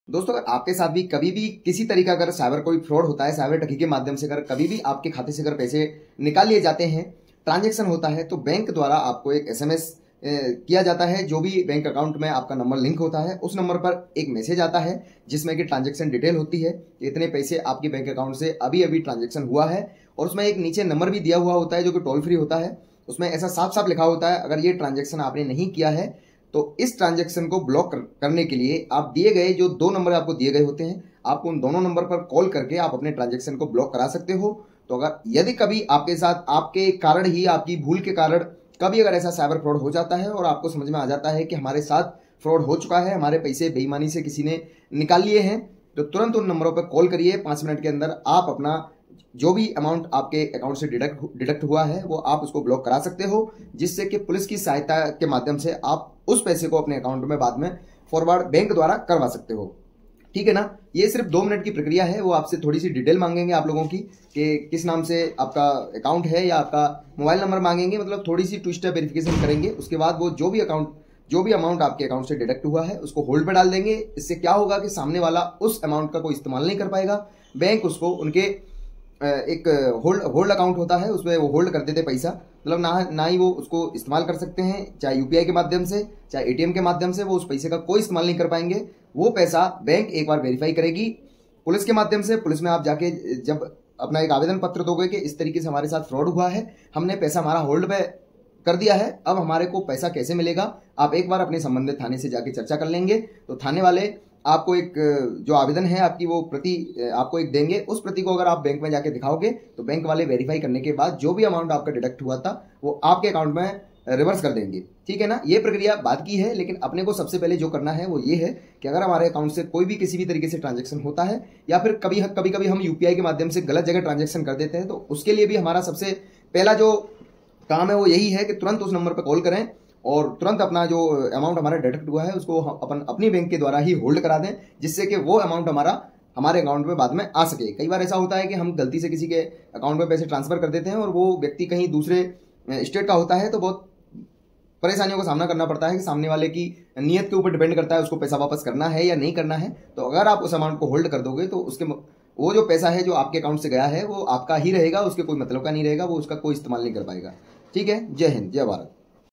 दोस्तों, अगर आपके साथ भी कभी भी किसी तरीका अगर साइबर कोई फ्रॉड होता है, साइबर ठगी के माध्यम से अगर कभी भी आपके खाते से अगर पैसे निकाल लिए जाते हैं, ट्रांजैक्शन होता है, तो बैंक द्वारा आपको एक एसएमएस किया जाता है। जो भी बैंक अकाउंट में आपका नंबर लिंक होता है, उस नंबर पर एक मैसेज आता है जिसमें कि ट्रांजैक्शन डिटेल होती है। इतने पैसे आपके बैंक अकाउंट से अभी अभी ट्रांजैक्शन हुआ है, और उसमें एक नीचे नंबर भी दिया हुआ होता है जो कि टोल फ्री होता है। उसमें ऐसा साफ साफ लिखा होता है, अगर ये ट्रांजैक्शन आपने नहीं किया है तो इस ट्रांजैक्शन को ब्लॉक करने के लिए आप दिए गए जो 2 नंबर आपको दिए गए होते हैं, आपको उन दोनों नंबर पर कॉल करके आप अपने ट्रांजैक्शन को ब्लॉक करा सकते हो। तो अगर यदि कभी आपके साथ आपके कारण ही, आपकी भूल के कारण कभी अगर ऐसा साइबर फ्रॉड हो जाता है और आपको समझ में आ जाता है कि हमारे साथ फ्रॉड हो चुका है, हमारे पैसे बेईमानी से किसी ने निकाल लिए हैं, तो तुरंत उन नंबरों पर कॉल करिए। 5 मिनट के अंदर आप अपना जो भी अमाउंट आपके अकाउंट से डिडक्ट हुआ है वो आप उसको ब्लॉक करा सकते हो, जिससे कि पुलिस की सहायता के माध्यम से आप उस पैसे को अपने अकाउंट में बाद में फॉरवर्ड बैंक द्वारा करवा सकते हो। ठीक है ना। ये सिर्फ 2 मिनट की प्रक्रिया है। वो आपसे थोड़ी सी डिटेल मांगेंगे आप लोगों की कि किस नाम से आपका अकाउंट है, या आपका मोबाइल नंबर मांगेंगे, मतलब थोड़ी सी 2 स्टेप वेरिफिकेशन करेंगे। उसके बाद वो जो भी अमाउंट आपके अकाउंट से डिडक्ट हुआ है उसको होल्ड पे डाल देंगे। इससे क्या होगा कि सामने वाला उस अमाउंट का कोई इस्तेमाल नहीं कर पाएगा। बैंक उसको उनके एक होल्ड अकाउंट होता है, उसमें वो होल्ड कर देते पैसा, मतलब ना ही वो उसको इस्तेमाल कर सकते हैं, चाहे यूपीआई के माध्यम से चाहे एटीएम के माध्यम से, वो उस पैसे का कोई इस्तेमाल नहीं कर पाएंगे। वो पैसा बैंक एक बार वेरीफाई करेगी पुलिस के माध्यम से। पुलिस में आप जाके जब अपना एक आवेदन पत्र दोगे कि इस तरीके से हमारे साथ फ्रॉड हुआ है, हमने पैसा हमारा होल्ड पे कर दिया है, अब हमारे को पैसा कैसे मिलेगा, आप एक बार अपने संबंधित थाने से जाके चर्चा कर लेंगे। तो थाने वाले आपको एक जो आवेदन है आपकी वो प्रति आपको एक देंगे। उस प्रति को अगर आप बैंक में जाके दिखाओगे तो बैंक वाले वेरीफाई करने के बाद जो भी अमाउंट आपका डिडक्ट हुआ था वो आपके अकाउंट में रिवर्स कर देंगे। ठीक है ना। ये प्रक्रिया बाद की है, लेकिन अपने को सबसे पहले जो करना है वो ये है कि अगर हमारे अकाउंट से कोई भी किसी भी तरीके से ट्रांजैक्शन होता है, या फिर कभी कभी हम यूपीआई के माध्यम से गलत जगह ट्रांजैक्शन कर देते हैं, तो उसके लिए भी हमारा सबसे पहला जो काम है वो यही है कि तुरंत उस नंबर पर कॉल करें और तुरंत अपना जो अमाउंट हमारा डिडक्ट हुआ है उसको अपनी बैंक के द्वारा ही होल्ड करा दें, जिससे कि वो अमाउंट हमारे अकाउंट में बाद में आ सके। कई बार ऐसा होता है कि हम गलती से किसी के अकाउंट में पैसे ट्रांसफर कर देते हैं और वो व्यक्ति कहीं दूसरे स्टेट का होता है, तो बहुत परेशानियों का सामना करना पड़ता है कि सामने वाले की नीयत के ऊपर डिपेंड करता है उसको पैसा वापस करना है या नहीं करना है। तो अगर आप उस अमाउंट को होल्ड कर दोगे तो उसके वो जो पैसा है जो आपके अकाउंट से गया है वो आपका ही रहेगा, उसके कोई मतलब का नहीं रहेगा, वो उसका कोई इस्तेमाल नहीं कर पाएगा। ठीक है। जय हिंद, जय भारत।